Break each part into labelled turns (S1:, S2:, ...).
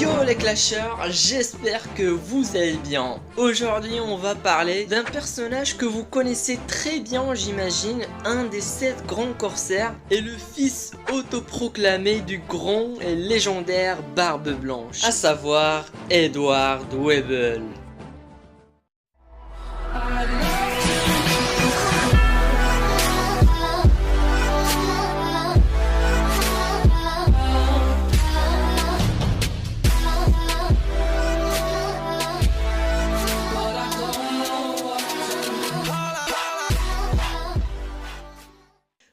S1: Yo les clasheurs, j'espère que vous allez bien. Aujourd'hui on va parler d'un personnage que vous connaissez très bien, j'imagine, un des 7 grands corsaires et le fils autoproclamé du grand et légendaire Barbe Blanche, à savoir Edward Weibel.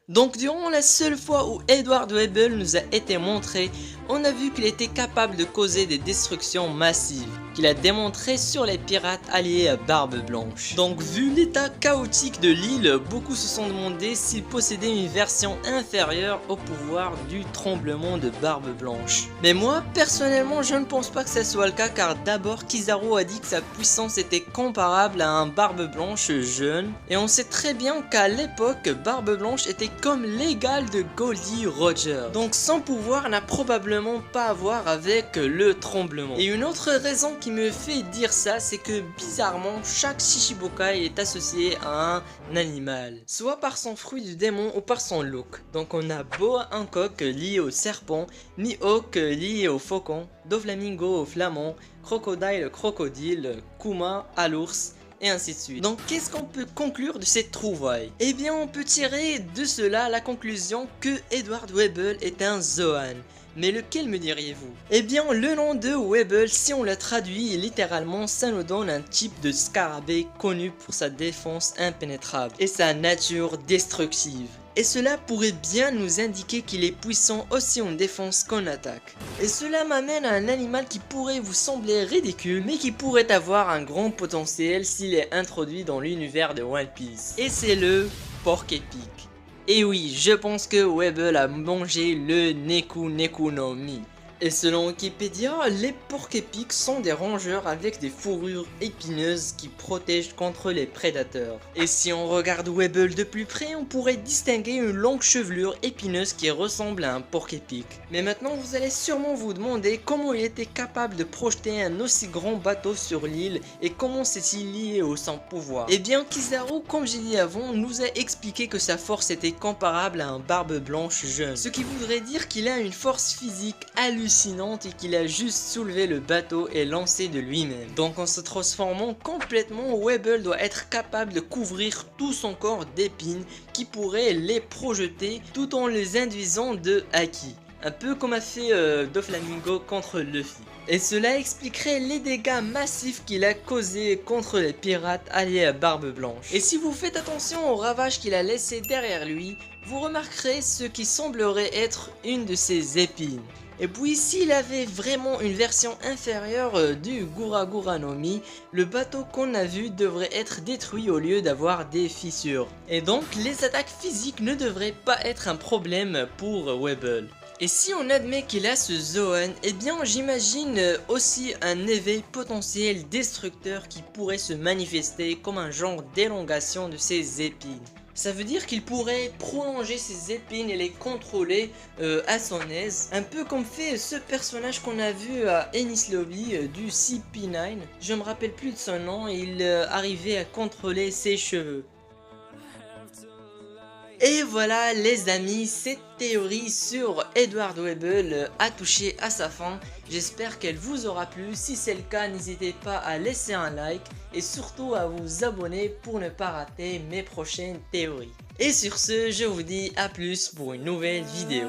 S1: Donc durant la seule fois où Edward Weibel nous a été montré, on a vu qu'il était capable de causer des destructions massives, qu'il a démontré sur les pirates alliés à Barbe Blanche. Donc vu l'état chaotique de l'île, beaucoup se sont demandé s'il possédait une version inférieure au pouvoir du tremblement de Barbe Blanche. Mais moi personnellement je ne pense pas que ça soit le cas, car d'abord Kizaru a dit que sa puissance était comparable à un Barbe Blanche jeune, et on sait très bien qu'à l'époque Barbe Blanche était comme l'égal de Goldie Roger. Donc son pouvoir n'a probablement pas à voir avec le tremblement. Et une autre raison qui me fait dire ça, c'est que bizarrement chaque Shichibukai est associé à un animal, soit par son fruit du démon ou par son look. Donc on a Boa Hancock lié au serpent, Mihawk lié au faucon, Doflamingo au flamand, Crocodile crocodile, Kuma à l'ours, et ainsi de suite. Donc qu'est-ce qu'on peut conclure de cette trouvaille? Eh bien on peut tirer de cela la conclusion que Edward Weibel est un Zoan. Mais lequel me diriez-vous? Eh bien le nom de Weibel, si on le traduit littéralement, ça nous donne un type de scarabée connu pour sa défense impénétrable et sa nature destructive. Et cela pourrait bien nous indiquer qu'il est puissant aussi en défense qu'en attaque. Et cela m'amène à un animal qui pourrait vous sembler ridicule, mais qui pourrait avoir un grand potentiel s'il est introduit dans l'univers de One Piece. Et c'est le porc-épic. Et oui, je pense que Weibel a mangé le Neku Neku no Mi. Et selon Wikipédia, les porcs-épics sont des rongeurs avec des fourrures épineuses qui protègent contre les prédateurs. Et si on regarde Weibel de plus près, on pourrait distinguer une longue chevelure épineuse qui ressemble à un porc-épic. Mais maintenant vous allez sûrement vous demander comment il était capable de projeter un aussi grand bateau sur l'île et comment c'est-il lié au son pouvoir. Et bien Kizaru, comme j'ai dit avant, nous a expliqué que sa force était comparable à un Barbe Blanche jeune. Ce qui voudrait dire qu'il a une force physique hallucinante et qu'il a juste soulevé le bateau et lancé de lui-même. Donc en se transformant complètement, Weibel doit être capable de couvrir tout son corps d'épines qui pourraient les projeter tout en les induisant de haki. Un peu comme a fait Doflamingo contre Luffy. Et cela expliquerait les dégâts massifs qu'il a causés contre les pirates alliés à Barbe Blanche. Et si vous faites attention aux ravages qu'il a laissés derrière lui, vous remarquerez ce qui semblerait être une de ses épines. Et puis s'il avait vraiment une version inférieure du Gura Gura no Mi, le bateau qu'on a vu devrait être détruit au lieu d'avoir des fissures. Et donc les attaques physiques ne devraient pas être un problème pour Weibel. Et si on admet qu'il a ce Zoan, eh bien j'imagine aussi un éveil potentiel destructeur qui pourrait se manifester comme un genre d'élongation de ses épines. Ça veut dire qu'il pourrait prolonger ses épines et les contrôler à son aise. Un peu comme fait ce personnage qu'on a vu à Enies Lobby du CP9. Je me rappelle plus de son nom, il arrivait à contrôler ses cheveux. Et voilà les amis, cette théorie sur Edward Weibel a touché à sa fin. J'espère qu'elle vous aura plu. Si c'est le cas, n'hésitez pas à laisser un like et surtout à vous abonner pour ne pas rater mes prochaines théories. Et sur ce, je vous dis à plus pour une nouvelle vidéo.